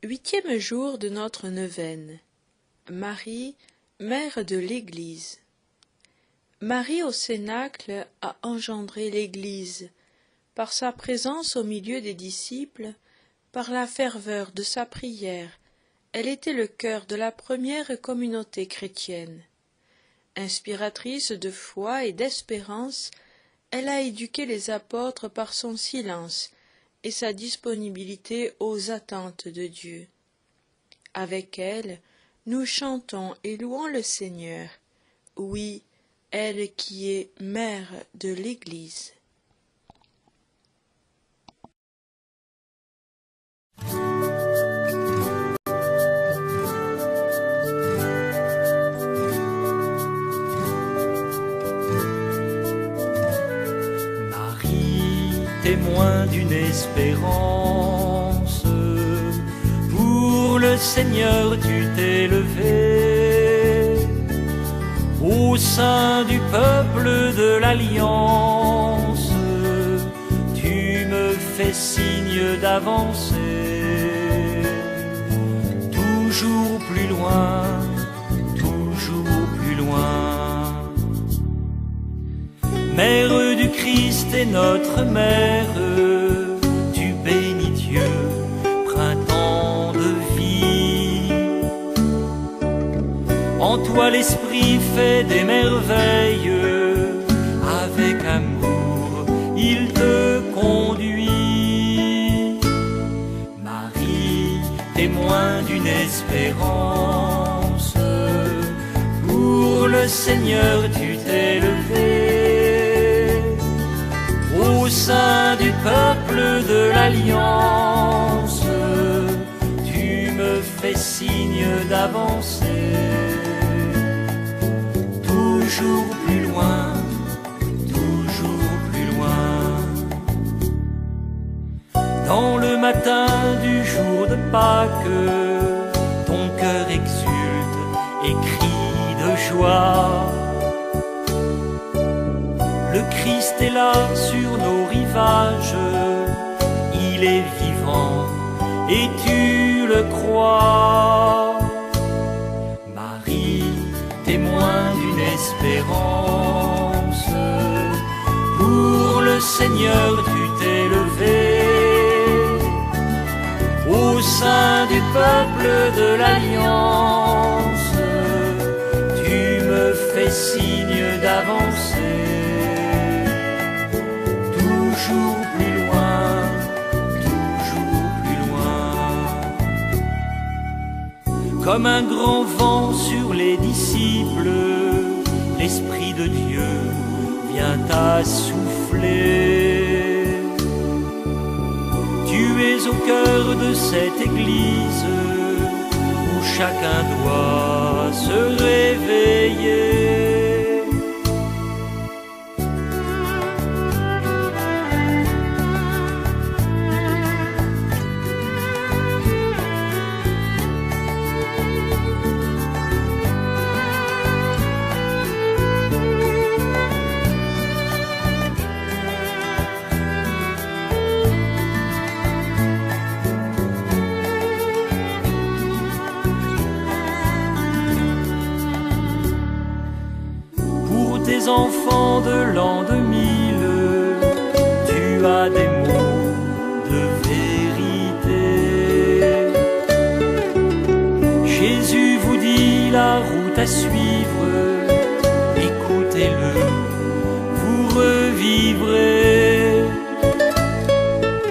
Huitième jour de notre neuvaine. Marie, mère de l'Église. Marie au Cénacle a engendré l'Église, par sa présence au milieu des disciples, par la ferveur de sa prière. Elle était le cœur de la première communauté chrétienne. Inspiratrice de foi et d'espérance, elle a éduqué les apôtres par son silence et sa disponibilité aux attentes de Dieu. Avec elle, nous chantons et louons le Seigneur. Oui, elle qui est mère de l'Église. Marie, témoin d'une espérance, pour le Seigneur tu t'es levé, au sein du peuple de l'Alliance, tu me fais signe d'avancer, toujours plus loin, toujours plus loin. Mère du Christ et notre mère, tu bénis Dieu, printemps de vie. En toi l'Esprit fait des merveilles, avec amour il te conduit. Marie, témoin d'une espérance, pour le Seigneur tu t'es levé, au sein du peuple de l'Alliance, tu me fais signe d'avancer, toujours plus loin, toujours plus loin. Dans le matin du jour de Pâques, ton cœur exulte et crie de joie. Le Christ est là sur nos rivages, il est vivant et tu le crois. Marie, témoin d'une espérance, pour le Seigneur tu t'es levé, au sein du peuple de l'Alliance, tu me fais signe d'avancer, toujours plus loin, toujours plus loin. Comme un grand vent sur les disciples, l'Esprit de Dieu vient à souffler. Tu es au cœur de cette Église, où chacun doit se réveiller. Tes enfants de l'an 2000, tu as des mots de vérité. Jésus vous dit la route à suivre, écoutez-le, vous revivrez.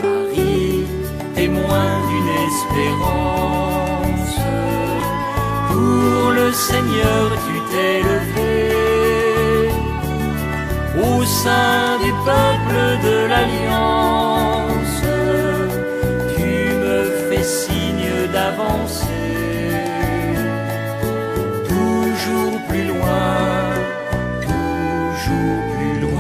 Marie, témoin d'une espérance, pour le Seigneur tu t'es levé, au sein du peuple de l'Alliance, tu me fais signe d'avancer, toujours plus loin, toujours plus loin.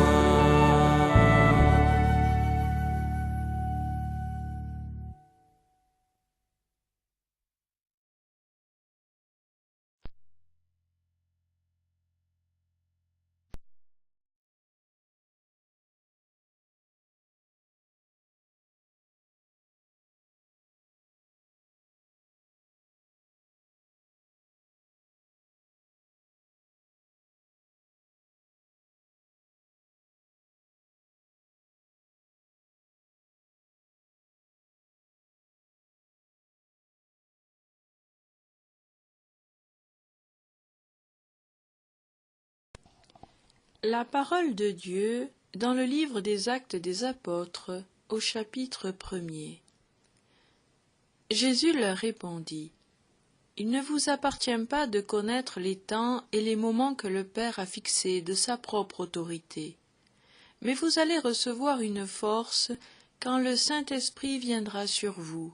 La parole de Dieu dans le livre des Actes des Apôtres, au chapitre 1er. Jésus leur répondit: Il ne vous appartient pas de connaître les temps et les moments que le Père a fixés de sa propre autorité. Mais vous allez recevoir une force quand le Saint-Esprit viendra sur vous.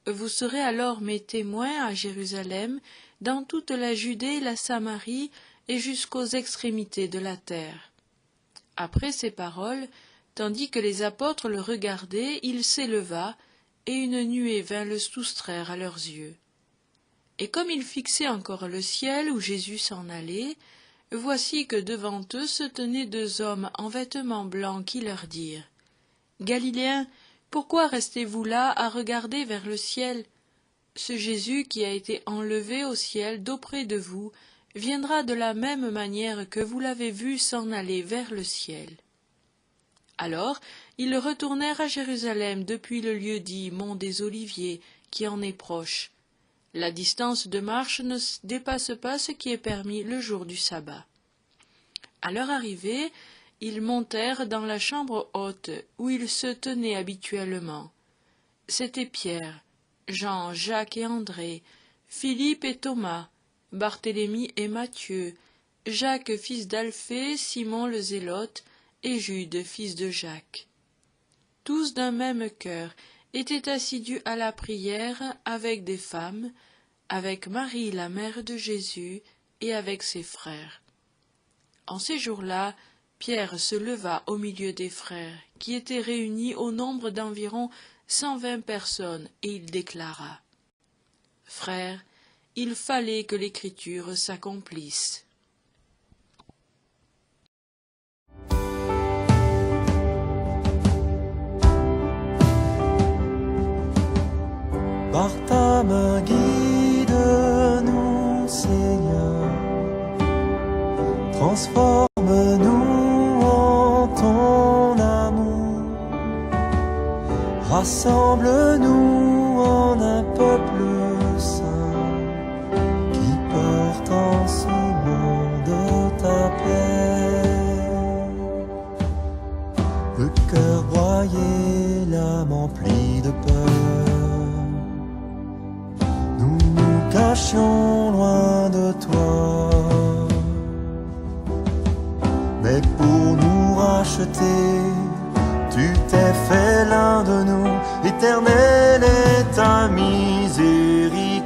Vous serez alors mes témoins à Jérusalem, dans toute la Judée et la Samarie, et jusqu'aux extrémités de la terre. Après ces paroles, tandis que les apôtres le regardaient, il s'éleva, et une nuée vint le soustraire à leurs yeux. Et comme ils fixaient encore le ciel où Jésus s'en allait, voici que devant eux se tenaient deux hommes en vêtements blancs qui leur dirent: Galiléens, pourquoi restez-vous là à regarder vers le ciel? Ce Jésus qui a été enlevé au ciel d'auprès de vous viendra de la même manière que vous l'avez vu s'en aller vers le ciel. Alors ils retournèrent à Jérusalem depuis le lieu dit Mont des Oliviers, qui en est proche. La distance de marche ne dépasse pas ce qui est permis le jour du sabbat. À leur arrivée, ils montèrent dans la chambre haute où ils se tenaient habituellement. C'étaient Pierre, Jean, Jacques et André, Philippe et Thomas, Barthélemy et Matthieu, Jacques fils d'Alphée, Simon le Zélote et Jude fils de Jacques. Tous d'un même cœur étaient assidus à la prière avec des femmes, avec Marie la mère de Jésus et avec ses frères. En ces jours-là, Pierre se leva au milieu des frères, qui étaient réunis au nombre d'environ 120 personnes, et il déclara: Frères, il fallait que l'Écriture s'accomplisse. Par ta main guide-nous, Seigneur, transforme-nous en ton amour, rassemble-nous en un peuple saint, qui porte en ce monde ta paix. Le cœur broyé, l'âme emplie de peur, nous nous cachons loin de toi. Mais pour nous racheter, tu t'es fait l'un de nous. Éternelle est ta miséricorde.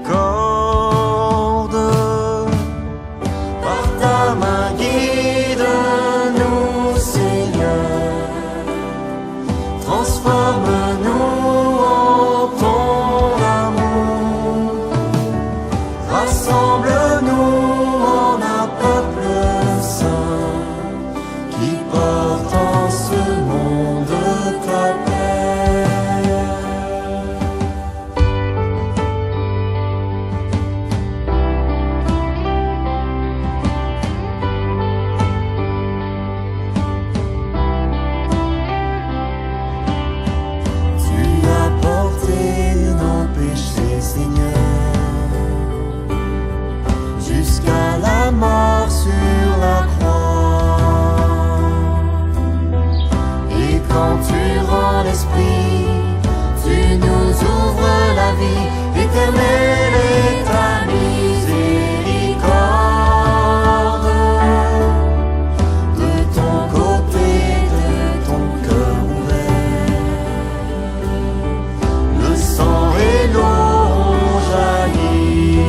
Par ta main guide-nous, Seigneur, transforme-nous en ton amour, rassemble-nous en un peuple saint, qui porte en ce monde ta paix. Tu as porté nos péchés, Seigneur, jusqu'à la mort sur la croix. Et quand tu rends l'esprit, tu nous ouvres la vie. Éternelle est ta miséricorde. De ton côté, de ton cœur ouvert, le sang et l'eau ont jailli.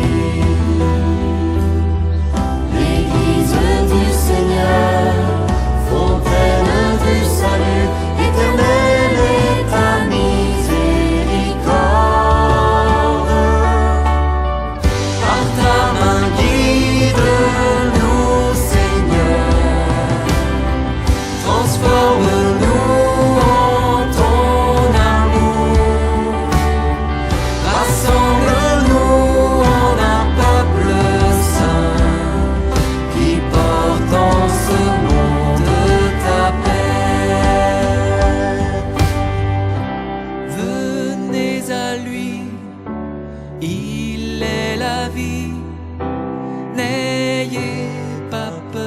L'Église du Seigneur, fontaine du salut, éternelle est ta miséricorde. Par ta main guide-nous, Seigneur, transforme-nous en ton amour, rassemble-nous en un peuple saint, qui porte en ce monde ta paix. Venez à lui, il est la vie, n'ayez pas peur.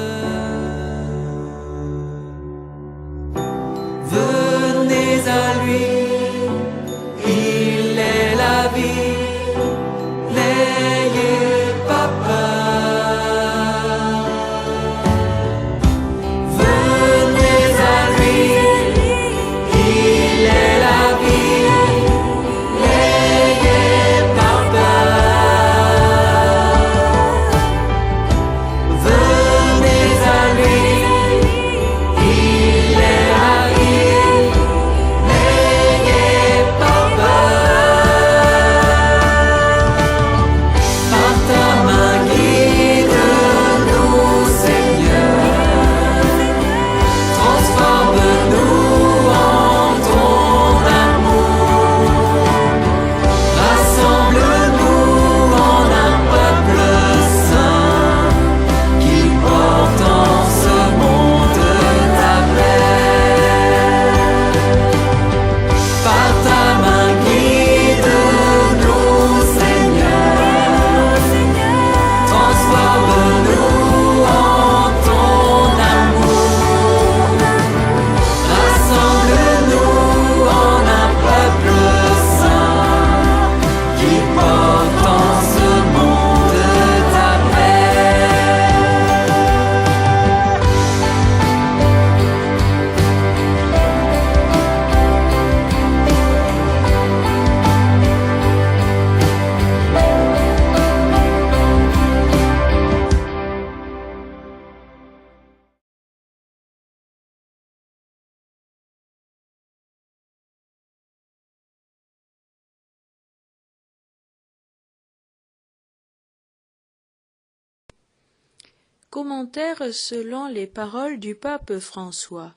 Commentaire selon les paroles du pape François.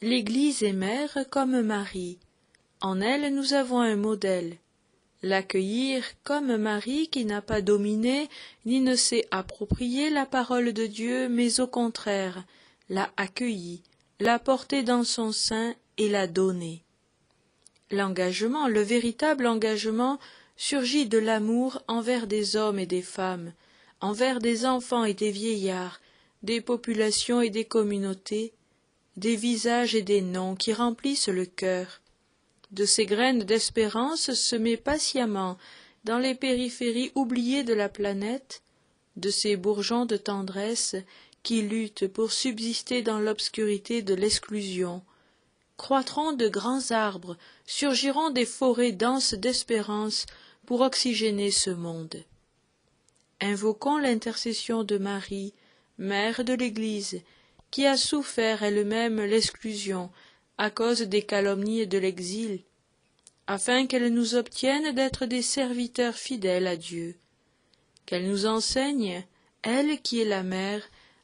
L'Église est mère comme Marie. En elle nous avons un modèle. L'accueillir comme Marie qui n'a pas dominé ni ne s'est approprié la parole de Dieu, mais au contraire l'a accueillie, l'a portée dans son sein et l'a donnée. L'engagement, le véritable engagement, surgit de l'amour envers des hommes et des femmes, envers des enfants et des vieillards, des populations et des communautés, des visages et des noms qui remplissent le cœur. De ces graines d'espérance semées patiemment dans les périphéries oubliées de la planète, de ces bourgeons de tendresse qui luttent pour subsister dans l'obscurité de l'exclusion, croîtront de grands arbres, surgiront des forêts denses d'espérance pour oxygéner ce monde. Invoquons l'intercession de Marie, mère de l'Église, qui a souffert elle-même l'exclusion à cause des calomnies de l'exil, afin qu'elle nous obtienne d'être des serviteurs fidèles à Dieu, qu'elle nous enseigne, elle qui est la mère,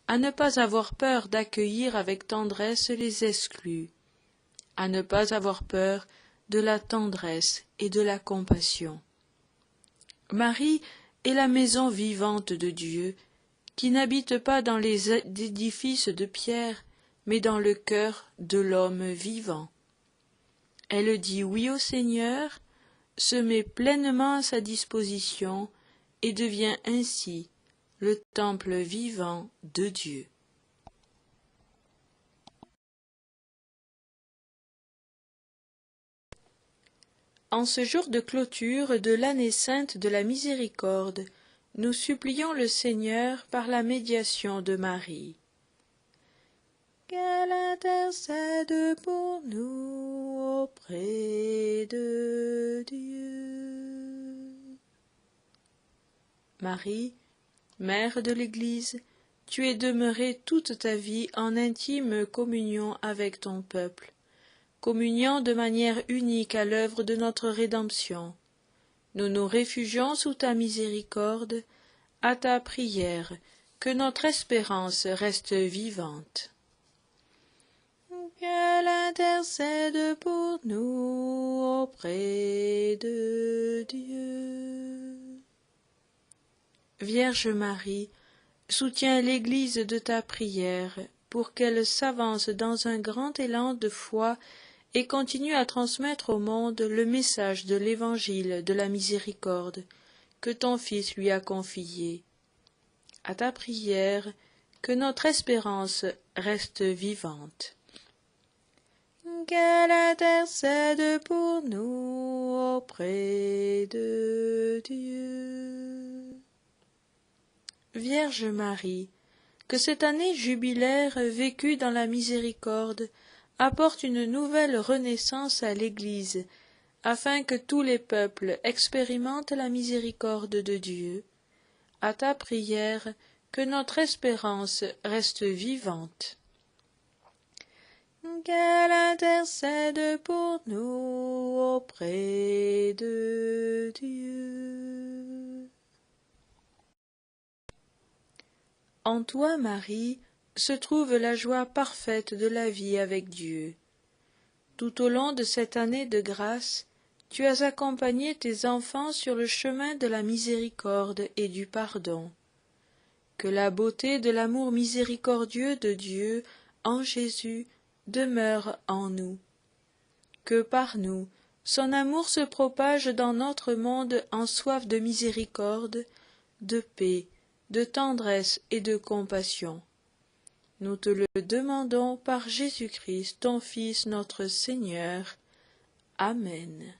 à ne pas avoir peur d'accueillir avec tendresse les exclus, à ne pas avoir peur de la tendresse et de la compassion. Marie est la maison vivante de Dieu, qui n'habite pas dans les édifices de pierre, mais dans le cœur de l'homme vivant. Elle dit oui au Seigneur, se met pleinement à sa disposition et devient ainsi le temple vivant de Dieu. En ce jour de clôture de l'année sainte de la miséricorde, nous supplions le Seigneur par la médiation de Marie. Qu'elle intercède pour nous auprès de Dieu. Marie, mère de l'Église, tu es demeurée toute ta vie en intime communion avec ton peuple, communiant de manière unique à l'œuvre de notre rédemption. Nous nous réfugions sous ta miséricorde, à ta prière, que notre espérance reste vivante. Qu'elle intercède pour nous auprès de Dieu. Vierge Marie, soutiens l'Église de ta prière pour qu'elle s'avance dans un grand élan de foi et continue à transmettre au monde le message de l'Évangile de la miséricorde que ton Fils lui a confié. À ta prière, que notre espérance reste vivante. Qu'elle intercède pour nous auprès de Dieu. Vierge Marie, que cette année jubilaire vécue dans la miséricorde apporte une nouvelle renaissance à l'Église, afin que tous les peuples expérimentent la miséricorde de Dieu. À ta prière, que notre espérance reste vivante. Qu'elle intercède pour nous auprès de Dieu. En toi, Marie, se trouve la joie parfaite de la vie avec Dieu. Tout au long de cette année de grâce, tu as accompagné tes enfants sur le chemin de la miséricorde et du pardon. Que la beauté de l'amour miséricordieux de Dieu en Jésus demeure en nous. Que par nous, son amour se propage dans notre monde en soif de miséricorde, de paix, de tendresse et de compassion. Nous te le demandons par Jésus-Christ, ton Fils, notre Seigneur. Amen.